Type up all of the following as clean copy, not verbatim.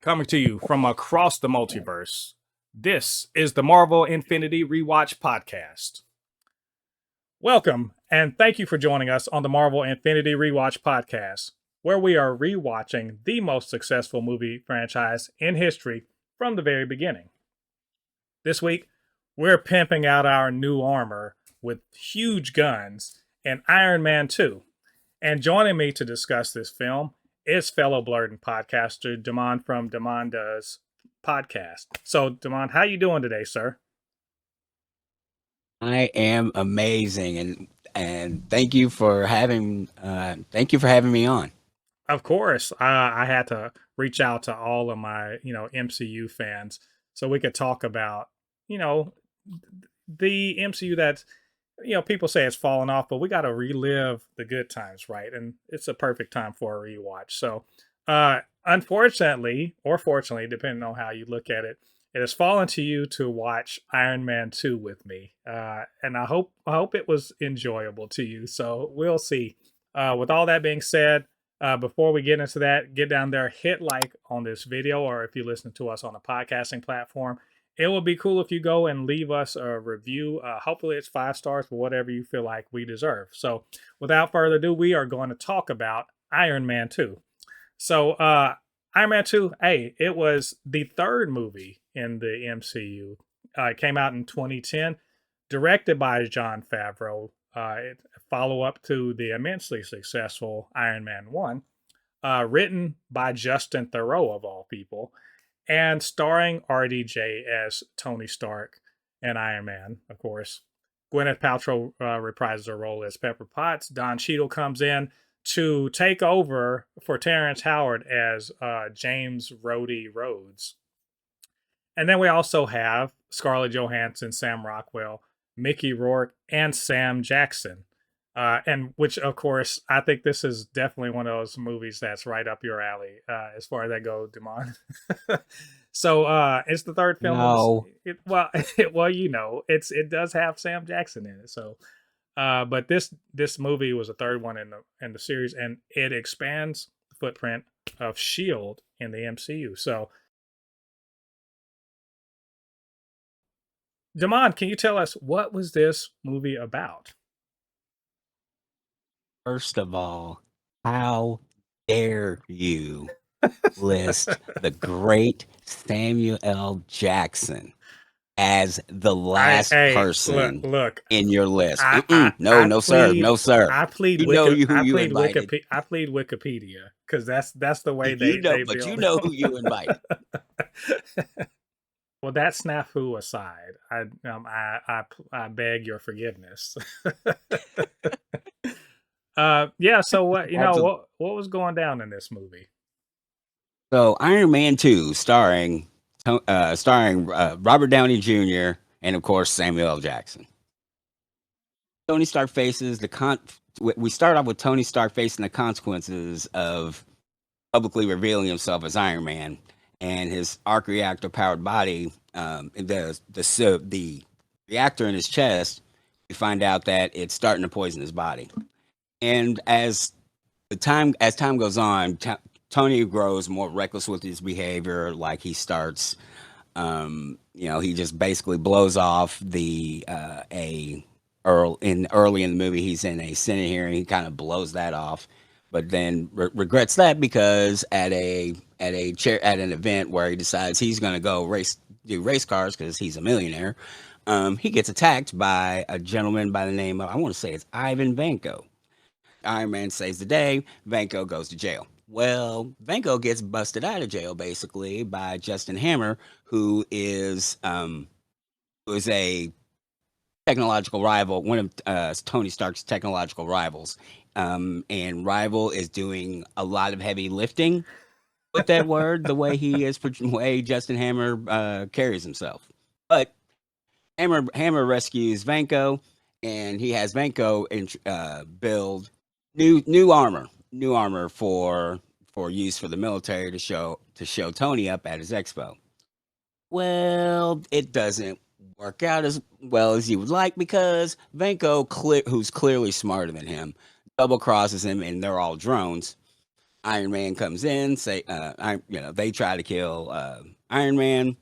Coming to you from across the multiverse. This is the Marvel Infinity Rewatch Podcast. Welcome, and thank you for joining us on the Marvel Infinity Rewatch Podcast, where we are rewatching the most successful movie franchise in history from the very beginning. This week, we're pimping out our new armor with huge guns and Iron Man 2. And joining me to discuss this film is fellow Blurred podcaster Damon from Damon Does Podcast. So, Damon, how you doing today, sir? I am amazing, and thank you for having me on. Of course, I had to reach out to all of my MCU fans so we could talk about you know the MCU that people say it's fallen off, but we got to relive the good times, right? And it's a perfect time for a rewatch. So, unfortunately, or fortunately, depending on how you look at it, it has fallen to you to watch Iron Man 2 with me, and I hope it was enjoyable to you. So we'll see. With all that being said, before we get into that, get down there, hit like on this video, or if you listen to us on a podcasting platform, it would be cool if you go and leave us a review. Hopefully, it's 5 stars, but whatever you feel like we deserve. So, without further ado, we are going to talk about Iron Man 2. So, Iron Man 2, hey, it was the third movie in the MCU. It came out in 2010, directed by Jon Favreau. It follow up to the immensely successful Iron Man 1, written by Justin Theroux, of all people, and starring RDJ as Tony Stark and Iron Man, of course. Gwyneth Paltrow reprises her role as Pepper Potts. Don Cheadle comes in to take over for Terrence Howard as James Rhodey Rhodes. And then we also have Scarlett Johansson, Sam Rockwell, Mickey Rourke, and Sam Jackson. And which, of course, I think this is definitely one of those movies that's right up your alley as far as that goes, Demond. So it's the third film of No, well, it does have Sam Jackson in it. So, but this movie was the third one in the series, and it expands the footprint of Shield in the MCU. So, Demond, can you tell us what was this movie about? first of all, how dare you list the great Samuel L. Jackson as the I last hey person look. in your list? No, I no, sir, plead no, sir. You know who you invited. I plead Wikipedia because that's the way You know, they but you build. know who you invited. Well, that snafu aside, I beg your forgiveness. Yeah. So what Absolutely. what was going down in this movie? So, Iron Man 2, starring Robert Downey Jr. and of course Samuel L. Jackson. Tony Stark faces the con. We start off with Tony Stark facing the consequences of publicly revealing himself as Iron Man and his arc reactor powered body. The reactor in his chest. You find out that it's starting to poison his body, and as time goes on, Tony grows more reckless with his behavior. Like he starts, he just basically blows off the a early in the movie. He's in a Senate hearing. He kind of blows that off, but then regrets that because at an event where he decides he's going to do race cars because he's a millionaire. He gets attacked by a gentleman by the name of, I want to say it's Ivan Vanko. Iron Man saves the day. Vanko goes to jail. Well, Vanko gets busted out of jail basically by Justin Hammer, who is a technological rival, one of Tony Stark's technological rivals. And rival is doing a lot of heavy lifting with that word, the way Justin Hammer carries himself. But Hammer rescues Vanko, and he has Vanko build new armor for use for the military to show Tony up at his expo. Well, it doesn't work out as well as you would like because Vanko, who's clearly smarter than him, double crosses him, and they're all drones. Iron Man comes in, they try to kill Iron Man.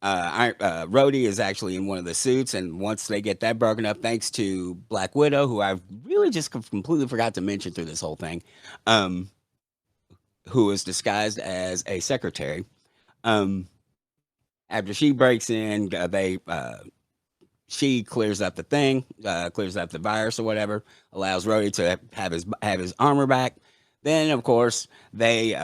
Rhodey is actually in one of the suits, and once they get that broken up, thanks to Black Widow, who I really just completely forgot to mention through this whole thing, um, who is disguised as a secretary. Um, After she breaks in, she clears up the thing, clears up the virus or whatever, allows Rhodey to have his armor back. Then, of course, they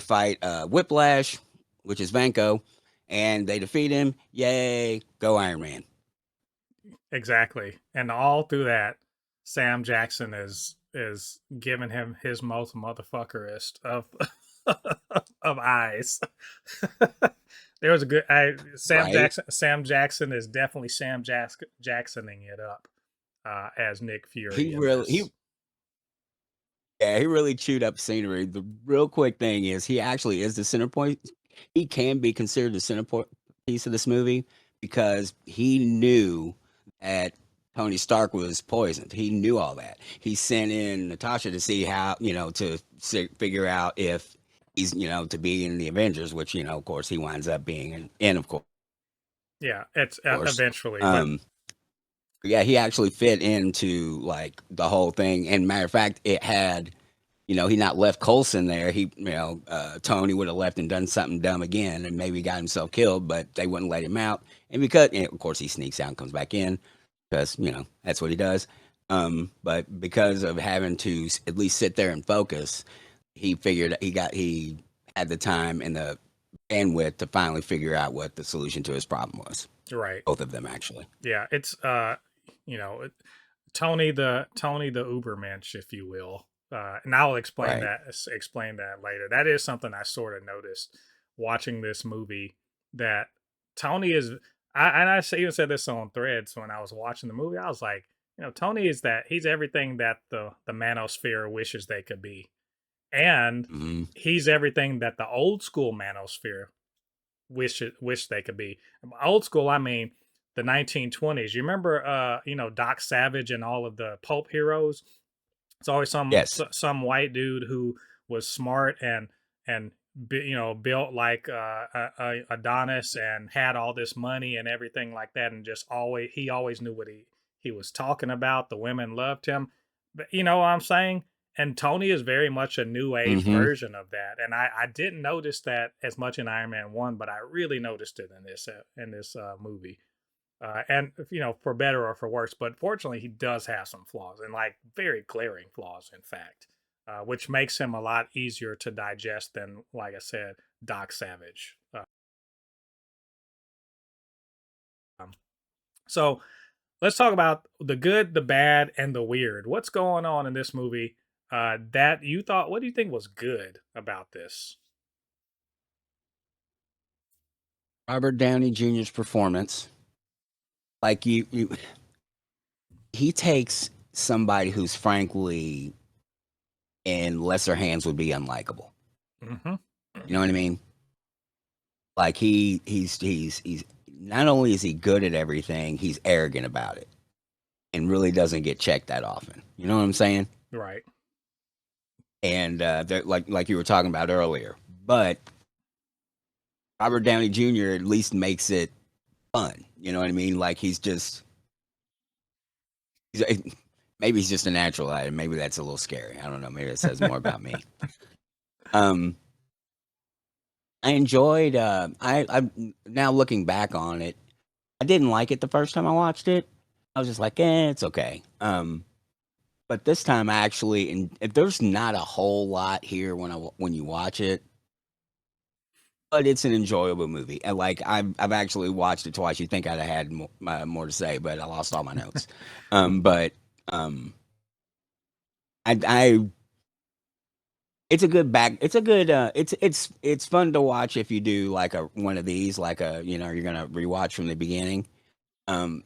fight Whiplash, which is Vanko, and they defeat him. Yay! Go Iron Man! Exactly. And all through that, Sam Jackson is giving him his most motherfuckerest of of eyes. There was a good Right? Sam Jackson is definitely Jacksoning it up as Nick He Fury in really he this. Yeah, he really chewed up scenery. The real quick thing is he actually is the center point. He can be considered the piece of this movie because he knew that Tony Stark was poisoned. He knew all that. He sent in Natasha to see how, figure out if he's, to be in the Avengers, which, of course, he winds up being in, of Yeah, it's course. eventually, but Um, yeah, he actually fit into like the whole thing. And matter of fact, it had he not left Colson there, Tony would have left and done something dumb again and maybe got himself killed, but they wouldn't let him out. And of course, he sneaks out and comes back in because, that's what he does. But because of having to at least sit there and focus, he had the time and the bandwidth to finally figure out what the solution to his problem was. right. Both of them, actually. Yeah, it's you know, Tony the Ubermensch, if you will. And I'll Right. explain that later. That is something I sort of noticed watching this movie, that Tony is. Even said this on Threads when I was watching the movie. I was like, Tony is that he's everything that the manosphere wishes they could be, and Hmm. he's everything that the old school manosphere wish they could be. Old school, I mean the 1920s. You remember, Doc Savage and all of the pulp heroes. It's always Yes. some white dude who was smart and built like Adonis and had all this money and everything like that, and just always knew what he was talking about. The women loved him, but you know what I'm saying. And Tony is very much a new age Hmm. version of that, and I didn't notice that as much in Iron Man 1, but I really noticed it in this movie. And for better or for worse, but fortunately he does have some flaws, and like very glaring flaws, in fact, which makes him a lot easier to digest than, like I said, Doc Savage. Um, so let's talk about the good, the bad, and the weird. What's going on in this movie that you thought? What do you think was good about this? Robert Downey Jr.'s performance, like he takes somebody who's frankly in lesser hands would be unlikable. Mm-hmm. You know what I mean? Like he's not only is he good at everything, he's arrogant about it and really doesn't get checked that often. You know what I'm saying? Right. And like you were talking about earlier, but Robert Downey Jr. at least makes it fun. You know what I mean? Like he's maybe he's just a natural at it. Maybe that's a little scary. I don't know. Maybe it says more about me. Um, I enjoyed. I'm now looking back on it. I didn't like it the first time I watched it. I was just like, it's okay. But this time, I actually, and if there's not a whole lot here when you watch it, but it's an enjoyable movie. And like I've actually watched it twice. You think I'd have had more to say, but I lost all my notes. But I it's a good back. It's a good. It's fun to watch if you do like a one of these, like you're gonna rewatch from the beginning. Um,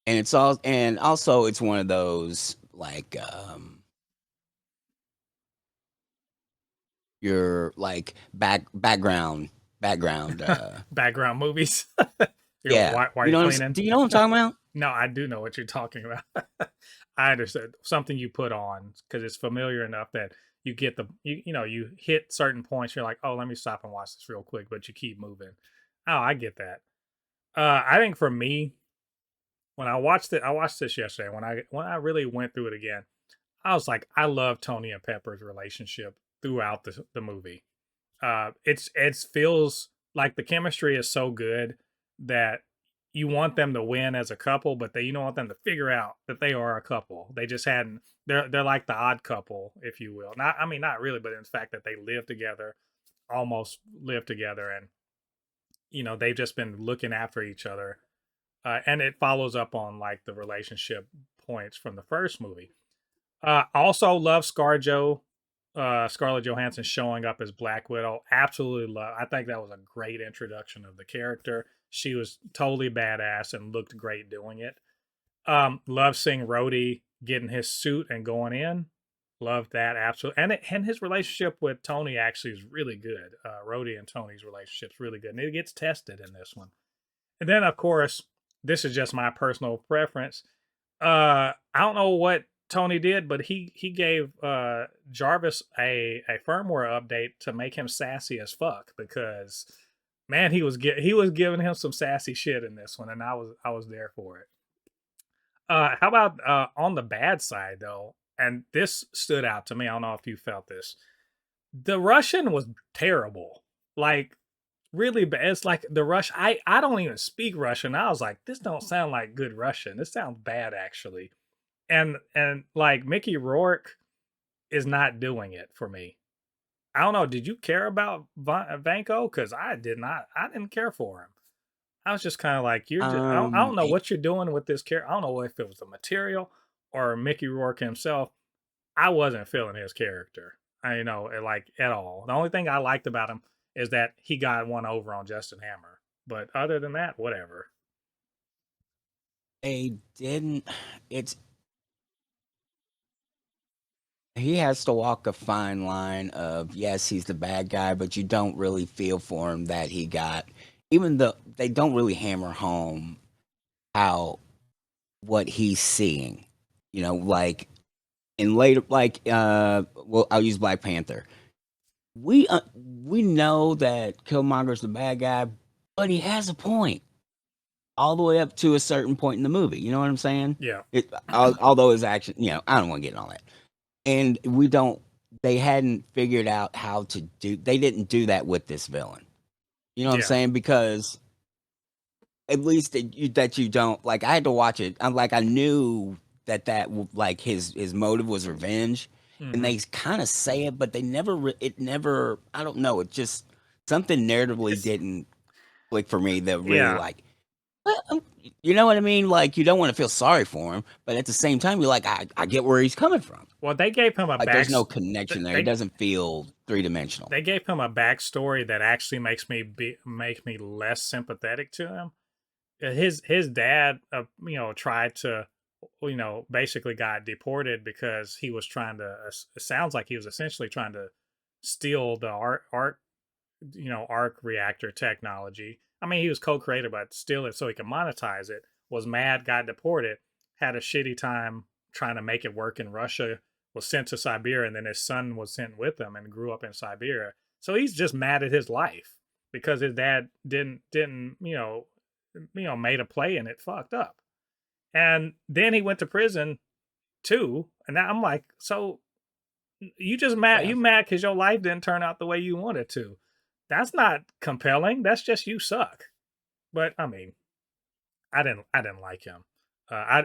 and also it's one of those like your like background. Background movies. You're Yeah, white cleaning. do you know what I'm talking about? No, I do know what you're talking about. I understand, something you put on because it's familiar enough that you get you hit certain points. You're like, oh, let me stop and watch this real quick, but you keep moving. Oh, I get that. I think for me, when I watched this yesterday. When I really went through it again, I was like, I love Tony and Pepper's relationship throughout the movie. It feels like the chemistry is so good that you want them to win as a couple, but you don't want them to figure out that they are a couple. They just hadn't. They're like the odd couple, if you will. Not I mean not really, but in the fact that they live together, almost live together, and they've just been looking after each other. And it follows up on like the relationship points from the first movie. Also love Scarlett Johansson showing up as Black Widow. Absolutely love. I think that was a great introduction of the character. She was totally badass and looked great doing it. Love seeing Rhodey getting his suit and going in. Love that absolutely. And his relationship with Tony actually is really good. Rhodey and Tony's relationship's really good, and it gets tested in this one. And then of course, this is just my personal preference. I don't know what Tony did, but he gave Jarvis a firmware update to make him sassy as fuck because man, he was giving him some sassy shit in this one, and I was there for it. How about on the bad side though? And this stood out to me. I don't know if you felt this. The Russian was terrible. Like really bad. It's like the Rush. I don't even speak Russian. I was like, this don't sound like good Russian. This sounds bad actually. And like Mickey Rourke is not doing it for me. I don't know. Did you care about Vanko? Because I did not. I didn't care for him. I was just kind of like, you're just. I don't know what you're doing with this character. I don't know if it was the material or Mickey Rourke himself. I wasn't feeling his character. Like at all. The only thing I liked about him is that he got one over on Justin Hammer. But other than that, whatever. They didn't. It's He has to walk a fine line of yes, he's the bad guy, but you don't really feel for him that he got. Even though they don't really hammer home how what he's seeing, like in later, like well, I'll use Black Panther. We know that Killmonger's the bad guy, but he has a point all the way up to a certain point in the movie. You know what I'm saying? Yeah. Although his action, I don't want to get in all that. And they hadn't figured out how to they didn't do that with this villain. You know what I'm Yeah. saying? Because at least that you don't, like, I had to watch it. I knew that like his motive was revenge, and they Hmm. kind of say it, but they never, I don't know, it just, something narratively It's didn't click for me that really, yeah. like, you know what I mean? Like, you don't want to feel sorry for him, but at the same time, you're like, I get where he's coming from. Well, they gave him a Like, there's no connection there. He they doesn't feel three-dimensional. they gave him a backstory that actually makes me less sympathetic to him. His dad, tried to, basically got deported because he was trying to. It sounds like he was essentially trying to steal the arc reactor technology. I mean, he was co-creator, but steal it so he could monetize it. Was mad, got deported, had a shitty time trying to make it work in Russia. Was sent to Siberia, and then his son was sent with him and grew up in Siberia. So he's just mad at his life because his dad didn't made a play and it fucked up. And then he went to prison too. And now I'm like, so you just mad? Yeah. You mad because your life didn't turn out the way you wanted to? That's not compelling. That's just you suck. But I mean, I didn't like him. I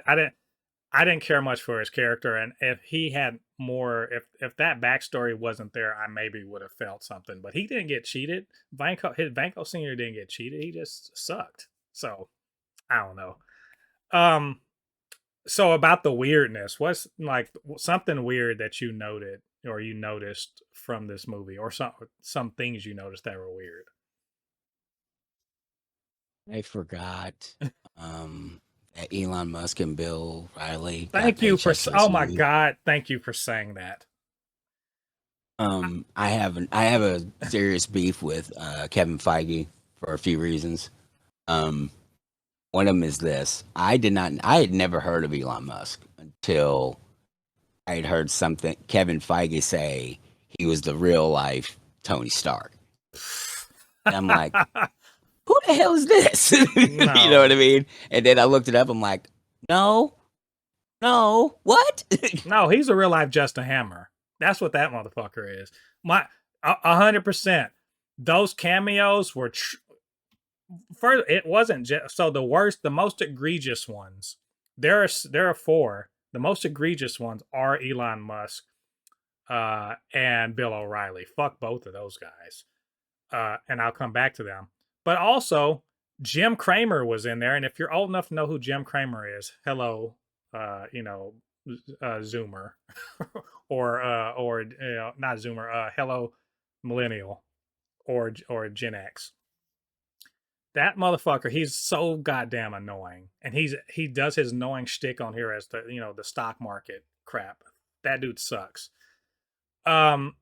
didn't care much for his character, and if he had more, if that backstory wasn't there, I maybe would have felt something. But he didn't get cheated. Vanko Senior didn't get cheated. He just sucked. So I don't know. Um. So about the weirdness, what's like something weird that you noted or you noticed from this movie, or some things you noticed that were weird? I forgot that Elon Musk and Bill Riley got Thank you for. paychecks this Oh my week. God! Thank you for saying that. I have a serious beef with Kevin Feige for a few reasons. Um, One of them is this: I had never heard of Elon Musk until I had heard something Kevin Feige say. he was the real life Tony Stark. And I'm like, who the hell is this? You know what I No, mean? And then I looked it up. I'm like, no, no, what? no, he's a real life Justin Hammer. That's what that motherfucker is. 100%. Those cameos were first. It wasn't just so the worst, the most egregious ones. There are four. The most egregious ones are Elon Musk, and Bill O'Reilly. Fuck both of those guys. And I'll come back to them. But also, Jim Cramer was in there, and if you're old enough to know who Jim Cramer is, hello, you know, Zoomer, or not Zoomer, hello, Millennial, or Gen X. That motherfucker, he's so goddamn annoying, and he does his annoying shtick on here as the stock market crap. That dude sucks. Um,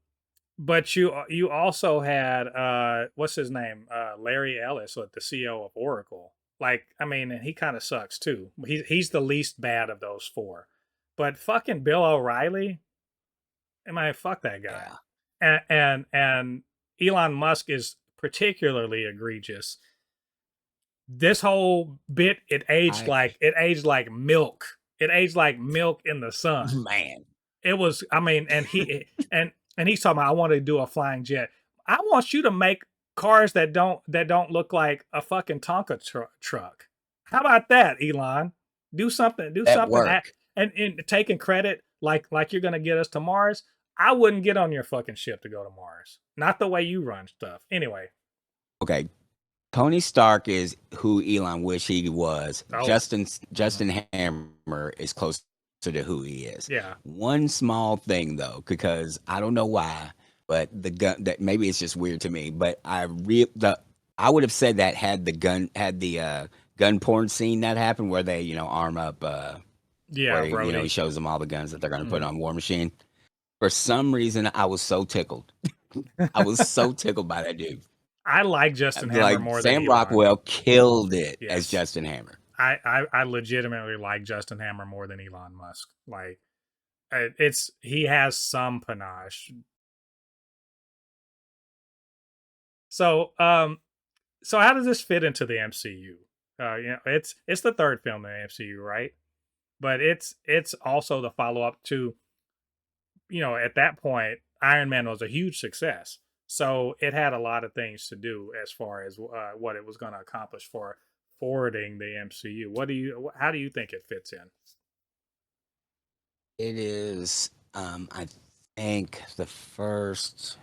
but you also had what's his name? Larry Ellis, the CEO of Oracle. Like, I mean, and he kind of sucks too. He's the least bad of those four. But fucking Bill O'Reilly, I mean, fuck that guy. Yeah. And Elon Musk is particularly egregious. This whole bit, I it aged like milk. It aged like milk in the sun. man. It was, I mean, and he's talking about, I want to do a flying jet. I want you to make cars that don't look like a fucking Tonka truck. How about that, Elon? Do That something, work. and taking credit like you're gonna get us to Mars. I wouldn't get on your fucking ship to go to Mars. Not the way you run stuff. Anyway. Okay. Tony Stark is who Elon wish he was. Oh, Justin Hammer is close to who he is. yeah, One small thing though, because I don't know why, but the gun that maybe it's just weird to me, but I would have said that had the gun porn scene that happened where they, arm up yeah, where he Brody. shows them all the guns that they're gonna put Mhm. on War Machine. For some reason I was so tickled. I was so tickled by that dude. I like Justin Hammer Like more than Sam Elon. Rockwell killed it as Yes. Justin Hammer. I legitimately like Justin Hammer more than Elon Musk. Like, it's he has some panache. So so how does this fit into the MCU? It's the third film in the MCU, right? But it's also the follow up to, at that point Iron Man was a huge success. So it had a lot of things to do as far as what it was going to accomplish for forwarding the MCU. How do you think it fits in? It is, I think the first,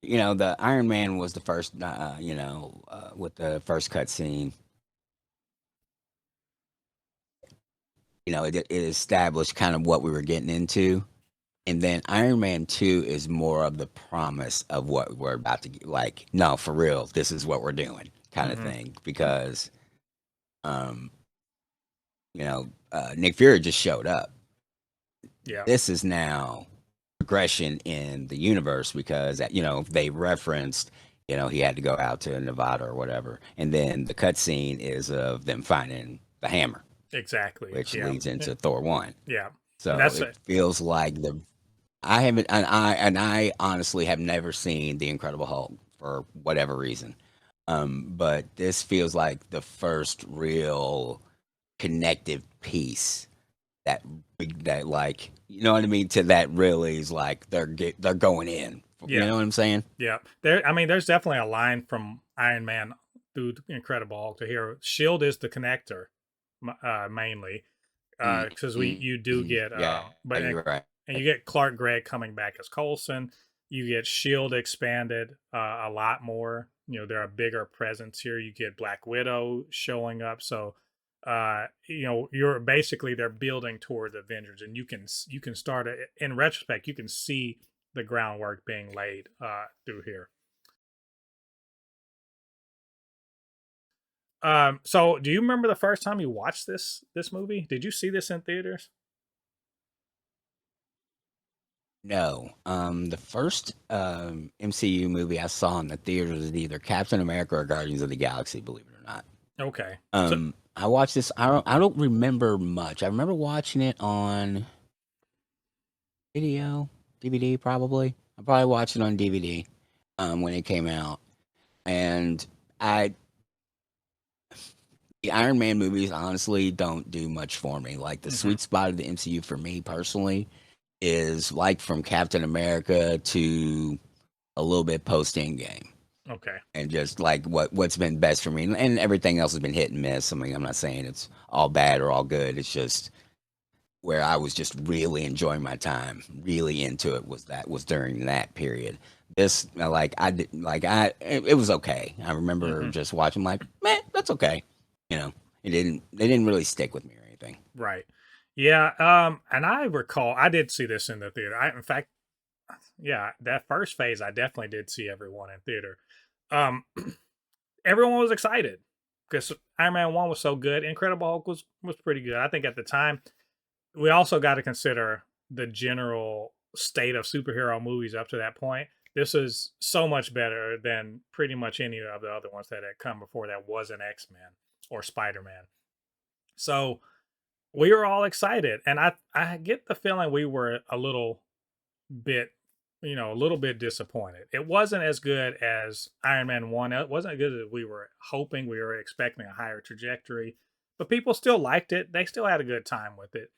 the Iron Man was the first, with the first cutscene. It established kind of what we were getting into. And then Iron Man 2 is more of the promise of what we're about to get. Like, no, for real, this is what we're doing kind of Mm-hmm. thing. Because, um, Nick Fury just showed up. Yeah. This is now progression in the universe because they referenced he had to go out to Nevada or whatever, and then the cutscene is of them finding the hammer, Exactly. which Yeah. leads into Thor 1. Yeah. And So that's it it. feels like I haven't, and I honestly have never seen the Incredible Hulk for whatever reason. But this feels like the first real connective piece that like, you know what I mean, to that really is like they're going in. You Yeah. know what I'm saying? Yeah. I mean, there's definitely a line from Iron Man through Incredible Hulk to here. Shield is the connector, mainly, because you do get Yeah, but you're right. and you get Clark Gregg coming back as Coulson. You get Shield expanded a lot more. They're a bigger presence here. You get Black Widow showing up. So you're basically, they're building towards Avengers, and you can start it in retrospect. You can see the groundwork being laid through here. So do you remember the first time you watched this movie? Did you see this in theaters? No. The first MCU movie I saw in the theaters was either Captain America or Guardians of the Galaxy, believe it or not. Okay. So I watched this. I don't remember much. I remember watching it on video DVD probably. I probably watched it on DVD when it came out, and I the Iron Man movies honestly don't do much for me. Like the Hmm. sweet spot of the MCU for me personally is like from Captain America to a little bit post Endgame, Okay. and just like what's been best for me, and everything else has been hit and miss. I mean, I'm not saying it's all bad or all good. It's just where I was just really enjoying my time, really into it was during that period. This like I did like I it was okay. I remember Hmm. just watching like, man, that's okay. You know, they didn't really stick with me or anything. Right. Yeah. And I recall I did see this in the theater. In fact, yeah, that first phase I definitely did see everyone in theater. Um, everyone was excited because Iron Man 1 was so good. Incredible Hulk was pretty good. I think at the time we also got to consider the general state of superhero movies up to that point. This is so much better than pretty much any of the other ones that had come before that wasn't X-Men or Spider-Man. So we were all excited, and I get the feeling we were a little bit, a little bit disappointed. It wasn't as good as Iron Man 1. It wasn't as good as we were hoping. We were expecting a higher trajectory, but people still liked it. They still had a good time with it.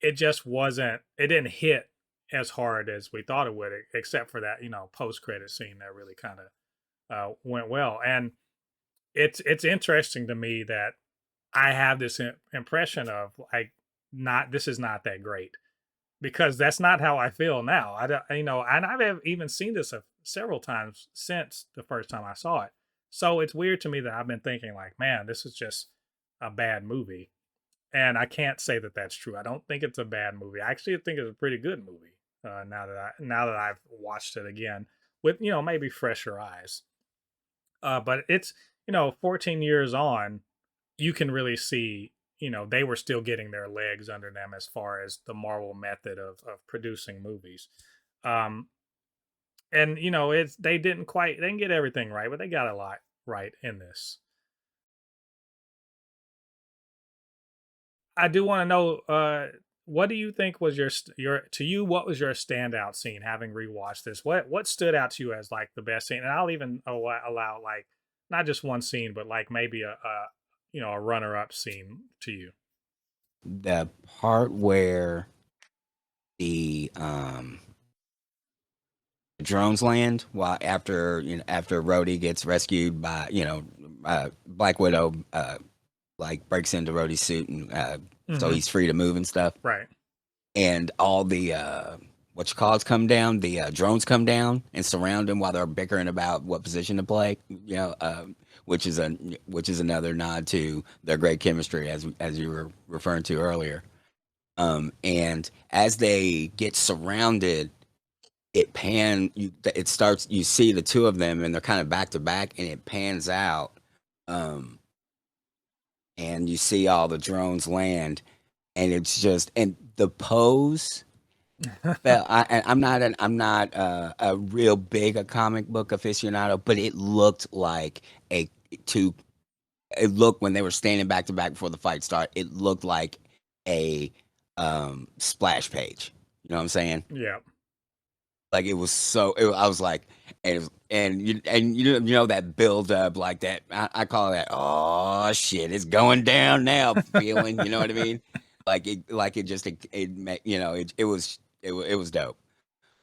It just wasn't, it didn't hit as hard as we thought it would, except for that, post credit scene that really kind of went well. And it's interesting to me that I have this impression of like, not, this is not that great, because that's not how I feel now. I don't, and I've even seen this several times since the first time I saw it. So it's weird to me that I've been thinking like, man, this is just a bad movie, and I can't say that that's true. I don't think it's a bad movie. I actually think it's a pretty good movie. Now that I've watched it again with maybe fresher eyes. But it's 14 years on, you can really see they were still getting their legs under them as far as the Marvel method of producing movies. Um, and it's they didn't get everything right, but they got a lot right in this. I do want to know what do you think was your to you, what was your standout scene having rewatched this? What stood out to you as like the best scene? And I'll even allow like not just one scene, but like maybe a runner up scene to you. The part where the drones land while after after Rhodey gets rescued by Black Widow like breaks into Rhodey's suit and so Hmm. he's free to move and stuff, Right. and all the what you call it come down, the drones come down and surround him while they're bickering about what position to play. Which is a which is another nod to their great chemistry as you were referring to earlier. And as they get surrounded, it starts, you see the two of them and they're kind of back to back, and it pans out, um, and you see all the drones land, and it's just and the pose. Well, I'm not a real big a comic book aficionado, but it looked like a two. It looked when they were standing back to back before the fight started. It looked like a splash page. You know what I'm saying? Yeah. Like it was I was like, you know that build up like that. I call that, oh shit, it's going down now feeling. You know what I mean? Like it just it was dope.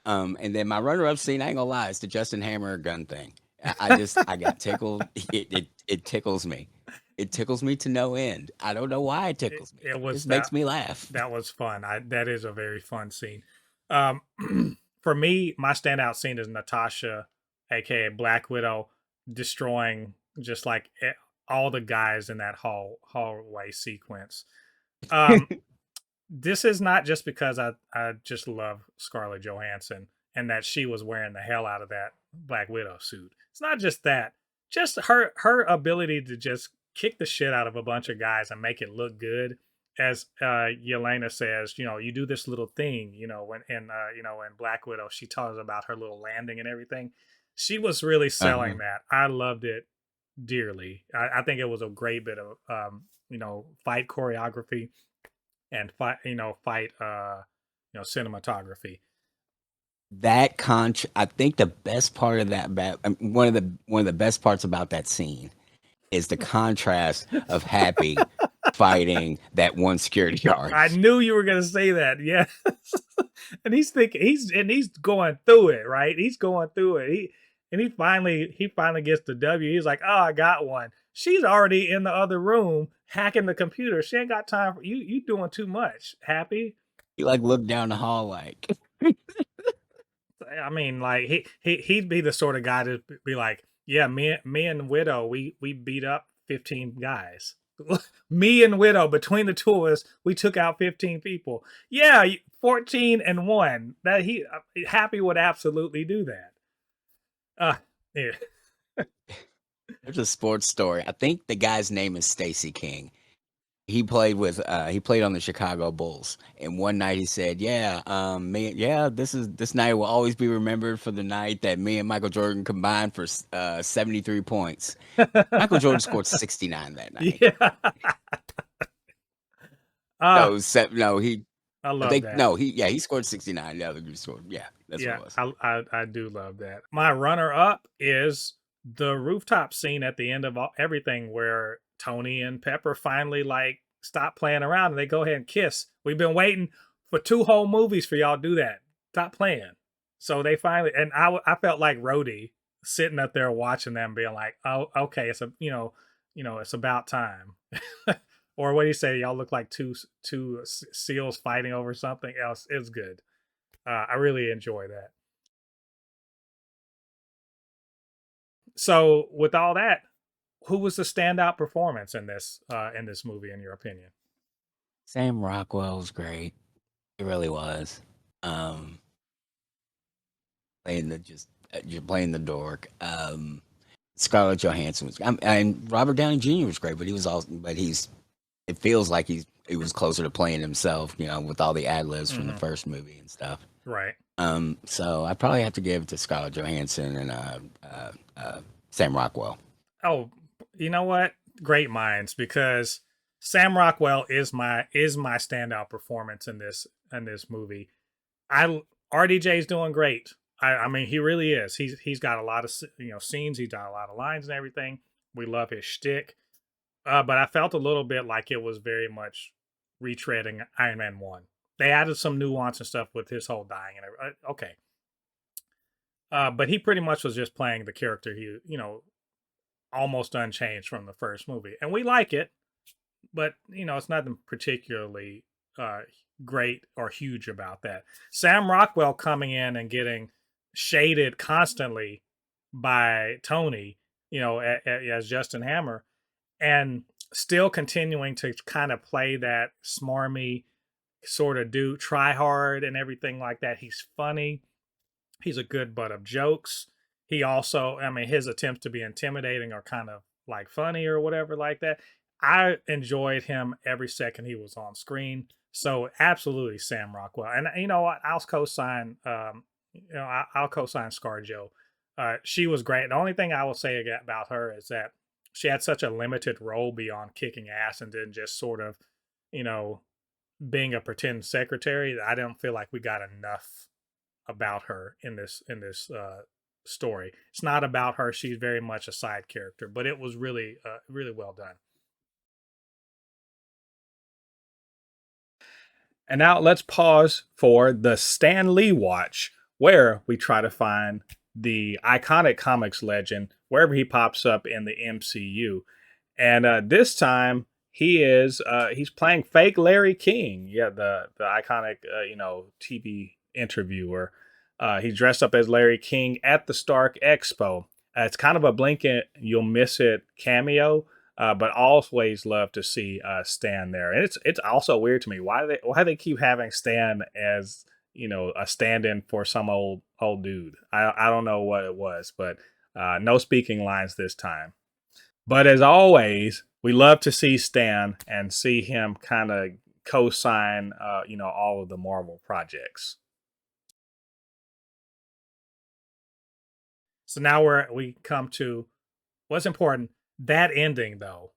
And then my runner up scene, I ain't gonna lie, it's the Justin Hammer gun thing. I got tickled. It tickles me. It tickles me to no end. I don't know why it it, tickles me. it It was just makes that me laugh. that was fun. That is a very fun scene. Um, for me, my standout scene is Natasha, aka Black Widow, destroying just like all the guys in that hallway sequence. Um, this is not just because I just love Scarlett Johansson and that she was wearing the hell out of that Black Widow suit. It's not just that. Just her ability to just kick the shit out of a bunch of guys and make it look good. As Yelena says, you do this little thing, when in Black Widow, she talks about her little landing and everything. She was really Uh-huh. selling that. I loved it dearly. I think it was a great bit of fight choreography and fight cinematography. I think the best part of one of the best parts about that scene is the contrast of Happy fighting that one security guard. I knew you were gonna say that. Yeah, and he's thinking he's going through it, right? He's going through it. He finally gets the W. He's like, oh, I got one. She's already in the other room hacking the computer. She ain't got time for you. You doing too much. Happy. He like looked down the hall like I mean, like he'd be the sort of guy to be like, yeah, me and Widow, we beat up 15 guys. Me and Widow, between the two of us, we took out 15 people. Yeah, 14 and one. That he Happy would absolutely do that. Yeah. there's a sports story. I think the guy's name is Stacy King. He played on the Chicago Bulls, and one night he said, "Yeah, this night will always be remembered for the night that me and Michael Jordan combined for 73 points." Michael Jordan scored 69 that night. Yeah. No, no, I love that. he scored 69. The other dude scored, yeah, that's what Yeah, it was. I do love that. My runner up is the rooftop scene at the end of everything, where Tony and Pepper finally like stop playing around and they go ahead and kiss. We've been waiting for 2 whole movies for y'all to do that. Stop playing. So they finally, and I felt like Rhodey sitting up there watching them, being like, oh, okay, it's it's about time. Or what do you say? Y'all look like two seals fighting over something else. It's good. I really enjoy that. So, with all that, who was the standout performance in this movie, in your opinion? Sam Rockwell was great. It really was. Um, playing the just playing the dork. Scarlett Johansson was, and Robert Downey Jr. was great, but he was also, but he's. It feels like he was closer to playing himself, with all the ad libs from the Hmm. first movie and stuff. Right. So I probably have to give it to Scarlett Johansson and Sam Rockwell. Oh, you know what? Great minds, because Sam Rockwell is my standout performance in this movie. I RDJ's doing great. I mean, he really is. He's got a lot of scenes. He's got a lot of lines and everything. We love his shtick. But I felt a little bit like it was very much retreading Iron Man 1. They added some nuance and stuff with his whole dying and okay. But he pretty much was just playing the character almost unchanged from the first movie. And we like it, but it's nothing particularly uh, great or huge about that. Sam Rockwell coming in and getting shaded constantly by Tony, as Justin Hammer, and still continuing to kind of play that smarmy sort of try hard and everything like that. He's funny. He's a good butt of jokes. He also, I mean, his attempts to be intimidating are kind of like funny or whatever like that. I enjoyed him every second he was on screen. So absolutely Sam Rockwell. And you know what? I'll co-sign I'll co-sign ScarJo. She was great. The only thing I will say about her is that she had such a limited role beyond kicking ass and then just sort of, you know, being a pretend secretary. I don't feel like we got enough about her in this story. It's not about her. She's very much a side character, but it was really well done. And now let's pause for the Stan Lee watch, where we try to find the iconic comics legend wherever he pops up in the MCU. And this time he's playing fake Larry King. Yeah, the iconic TV interviewer. He's dressed up as Larry King at the Stark Expo. It's kind of a blink and you'll miss it cameo, but always love to see Stan there. And it's also weird to me why they keep having Stan as a stand-in for some old dude. I don't know what it was, but no speaking lines this time. But as always, we love to see Stan and see him kind of co-sign, all of the Marvel projects. So now we come to what's important. That ending, though,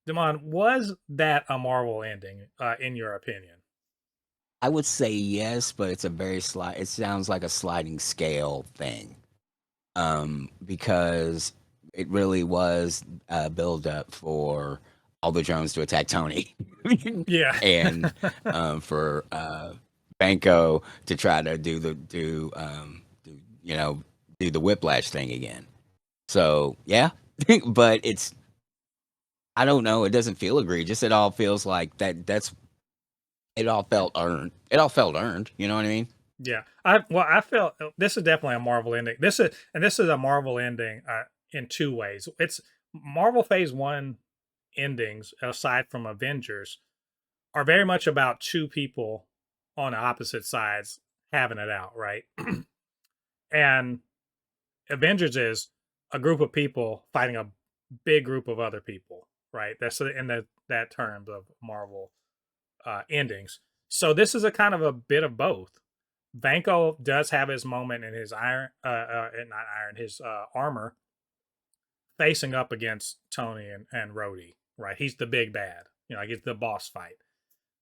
Demond, was that a Marvel ending, in your opinion? I would say yes, but it's a very slight. It sounds like a sliding scale thing, because it really was a build up for all the drones to attack Tony, Yeah. and for Banco to try to you know do the whiplash thing again. So yeah, but it's I don't know. It doesn't feel egregious. It all feels like That's it all felt earned. It all felt earned. You know what I mean? Yeah. I felt this is definitely a Marvel ending. This is a Marvel ending in two ways. It's Marvel Phase 1 endings aside from Avengers are very much about two people on opposite sides having it out, right? And Avengers is a group of people fighting a big group of other people, right? That's in that terms of Marvel endings. So this is a kind of a bit of both. Vanko does have his moment in his not iron, his armor, facing up against Tony and Rhodey. Right, he's the big bad. Like it's the boss fight.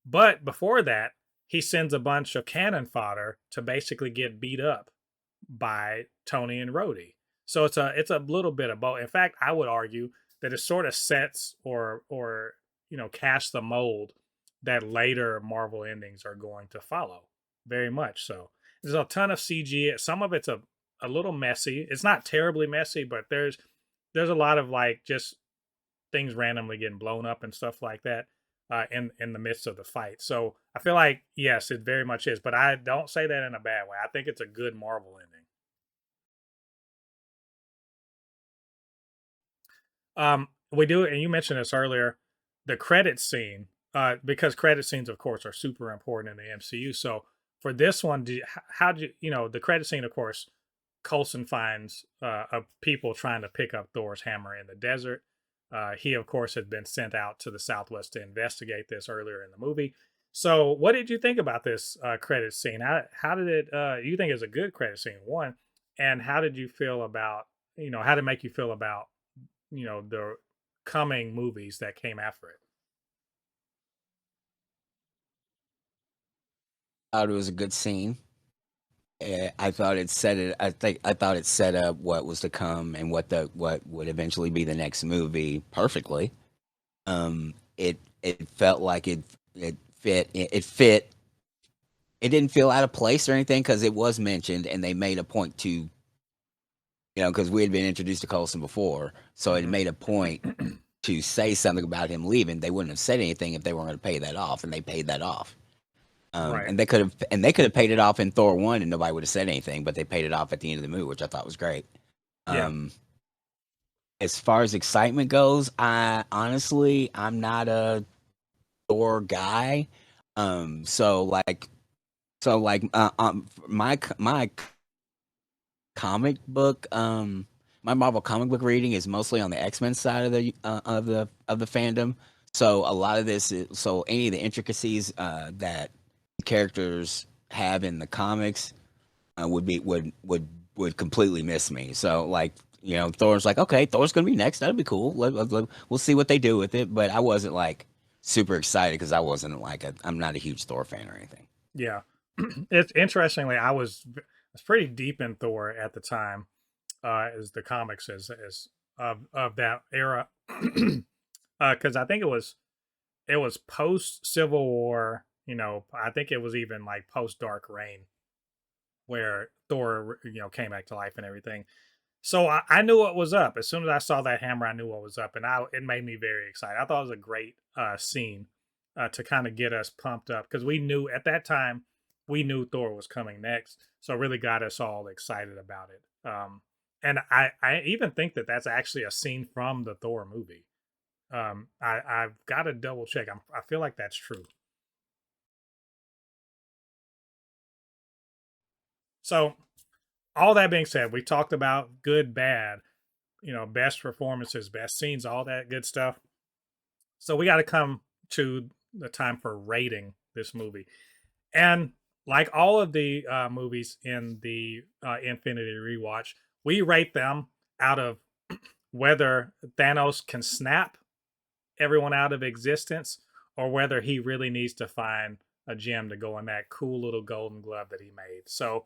But before that, he sends a bunch of cannon fodder to basically get beat up by Tony and Rhodey. So it's a little bit of both. In fact, I would argue that it sort of sets or casts the mold that later Marvel endings are going to follow. Very much so. There's a ton of CG. Some of it's a little messy. It's not terribly messy, but there's a lot of like just things randomly getting blown up and stuff like that in the midst of the fight. So I feel like yes, it very much is, but I don't say that in a bad way. I think it's a good Marvel ending. We do, and you mentioned this earlier, the credit scene, because credit scenes, of course, are super important in the MCU. So for this one, how did the credit scene? Of course, Coulson finds people trying to pick up Thor's hammer in the desert. He, of course, had been sent out to the Southwest to investigate this earlier in the movie. So, what did you think about this credit scene? How did it? You think it's a good credit scene? One, and how did you feel about how did it make you feel about the coming movies that came after it? Thought it was a good scene. I thought it set it. I thought it set up what was to come and what would eventually be the next movie perfectly. It felt like it fit. It fit. It didn't feel out of place or anything because it was mentioned and they made a point to because we had been introduced to Colson before, so it Hmm. made a point to say something about him leaving. They wouldn't have said anything if they weren't going to pay that off, and they paid that off. Right. And they could have paid it off in Thor 1 and nobody would have said anything, but they paid it off at the end of the movie, which I thought was great. Yeah. Um, as far as excitement goes, I'm not a Thor guy. So my comic book my Marvel comic book reading is mostly on the X-Men side of the fandom. So a lot of so any of the intricacies that characters have in the comics would be would completely miss me. So like Thor's like, okay, Thor's gonna be next. That'll be cool. We'll see what they do with it. But I wasn't like super excited because I'm not a huge Thor fan or anything. Yeah. It's interestingly, I was pretty deep in Thor at the time, as the comics as of that era, because I think it was post Civil War. I think it was even like post Dark Reign where Thor came back to life and everything. So I knew what was up as soon as I saw that hammer. I knew what was up, and it made me very excited. I thought it was a great scene to kind of get us pumped up because we knew at that time we knew Thor was coming next, so it really got us all excited about it. And I even think that that's actually a scene from the Thor movie. I've got to double check. I feel like that's true. So all that being said, we talked about good, bad, best performances, best scenes, all that good stuff. So we got to come to the time for rating this movie. And like all of the movies in the Infinity Rewatch, we rate them out of whether Thanos can snap everyone out of existence or whether he really needs to find a gem to go in that cool little golden glove that he made. So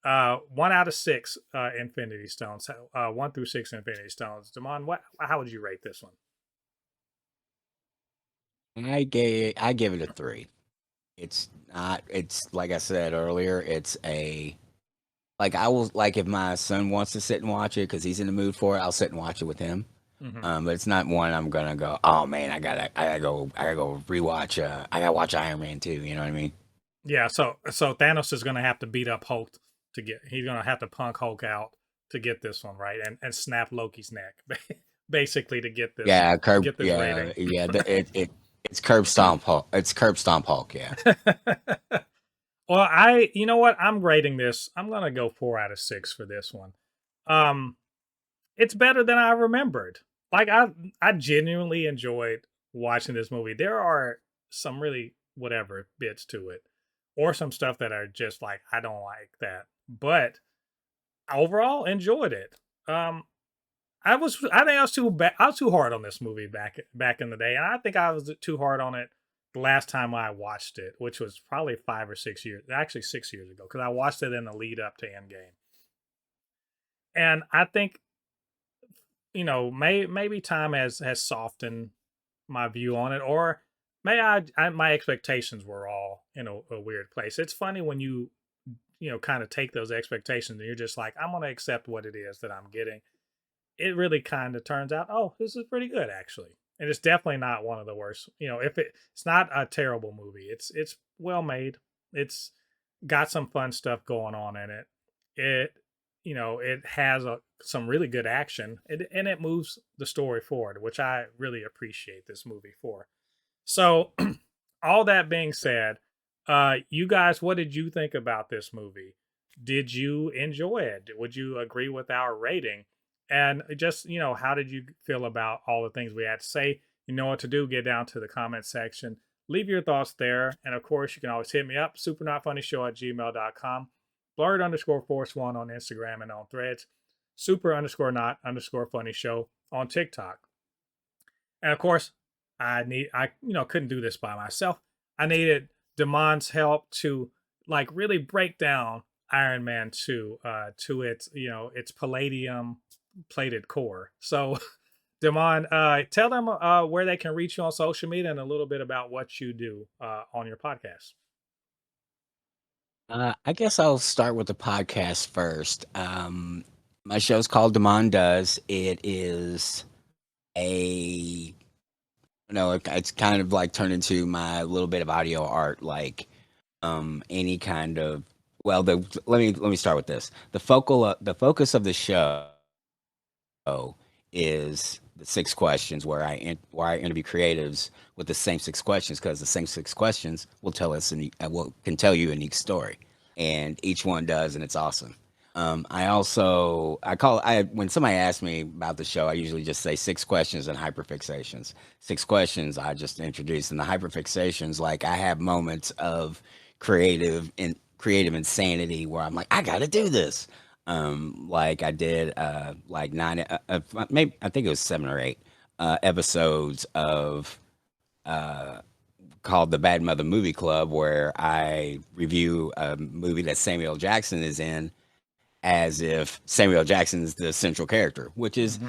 1 out of 6 Infinity Stones, 1 through 6 Infinity Stones. Damon, how would you rate this one? I give it a 3. It's not. It's like I said earlier. It's a like I will like if my son wants to sit and watch it because he's in the mood for it. I'll sit and watch it with him. Hmm. But it's not one I'm gonna go. Oh man, I gotta go rewatch. I gotta watch Iron Man 2. You know what I mean? Yeah, so Thanos is gonna have to beat up Hulk to get. He's gonna have to punk Hulk out to get this one right, and snap Loki's neck, basically to Yeah, curb. get this Yeah, rating. yeah. It's curb stomp Hulk. It's curb stomp Hulk. Yeah. Well, you know what? I'm grading this. I'm gonna go 4 out of 6 for this one. Um, it's better than I remembered. Like I genuinely enjoyed watching this movie. There are some really whatever bits to it, or some stuff that are just like I don't like that. But overall, enjoyed it. Um, I think I was too hard on this movie back in the day, and I think I was too hard on it the last time I watched it, which was probably 5 or 6 years, actually 6 years ago, because I watched it in the lead up to Endgame. And I think maybe time has softened my view on it, or may my expectations were all in a weird place. It's funny when you kind of take those expectations and you're just like, I'm gonna accept what it is that I'm getting. It really kind of turns out, oh, this is pretty good actually, and it's definitely not one of the worst. If it's not a terrible movie, it's well made. It's got some fun stuff going on in it. It has some really good action, and it moves the story forward, which I really appreciate this movie for. So, all that being said, you guys, what did you think about this movie? Did you enjoy it? Would you agree with our rating? And just, how did you feel about all the things we had to say? You know what to do. Get down to the comment section. Leave your thoughts there. And of course, you can always hit me up, supernotfunnyshow@gmail.com, blurred_force1 on Instagram and on threads, super_not_funny show on TikTok. And of course, I couldn't do this by myself. I needed Damon's help to like really break down Iron Man 2 to its palladium plated core. So Damon, tell them where they can reach you on social media and a little bit about what you do on your podcast. I guess I'll start with the podcast first. My show's called Demond Does. It is a it's kind of like turned into my little bit of audio art, like any kind of well, the let me start with this. The focus of the show is the 6 questions where I interview creatives with the same 6 questions because the same 6 questions will tell us can tell you a unique story, and each one does, and it's awesome. When somebody asks me about the show, I usually just say 6 questions and hyperfixations. 6 questions I just introduce, and the hyperfixations, like I have moments of creative insanity where I'm like, I got to do this. Like I did, like maybe I think it was 7 or 8 episodes of called the Bad Mother Movie Club, where I review a movie that Samuel Jackson is in as if Samuel Jackson is the central character, which is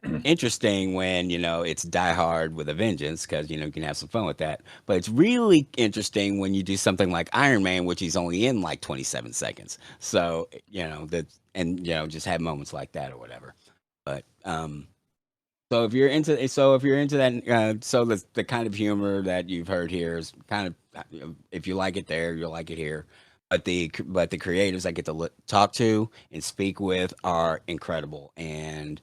Mm-hmm. interesting when it's Die Hard with a Vengeance, because you can have some fun with that. But it's really interesting when you do something like Iron Man, which he's only in like 27 seconds. So just have moments like that or whatever. But so if you're into that, so the kind of humor that you've heard here is kind of if you like it there, you'll like it here. But the creatives I get to talk to and speak with are incredible, and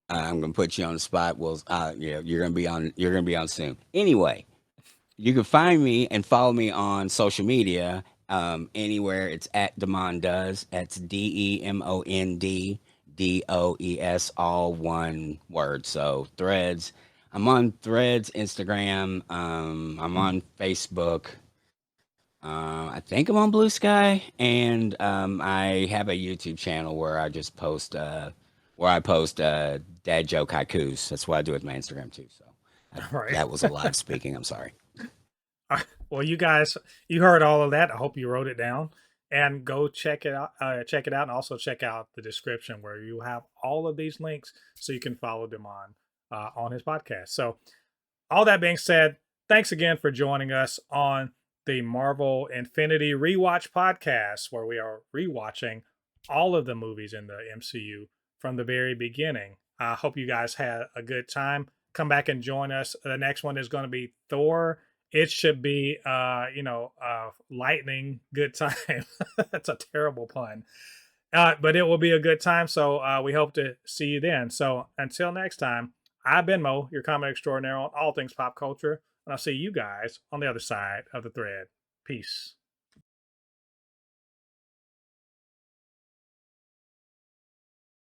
I'm gonna put you on the spot. Well, you're gonna be on. You're gonna be on soon. Anyway, you can find me and follow me on social media. Anywhere it's at Demond Does. That's DEMONDDOES, all one word. So Threads. I'm on Threads, Instagram. I'm on Facebook. I think I'm on Blue Sky, and I have a YouTube channel where I just post dad joke haikus. That's what I do with my Instagram too. So All right. that was a lot of speaking. I'm sorry. Well, you guys, you heard all of that. I hope you wrote it down and go check it out. Check it out, and also check out the description where you have all of these links so you can follow them on his podcast. So, all that being said, thanks again for joining us on the Marvel Infinity Rewatch podcast, where we are rewatching all of the movies in the MCU from the very beginning. I hope you guys had a good time. Come back and join us. The next one is going to be Thor. It should be, lightning good time. That's a terrible pun. But it will be a good time. So we hope to see you then. So until next time, I've been Mo, your comic extraordinaire on all things pop culture. And I'll see you guys on the other side of the thread. Peace.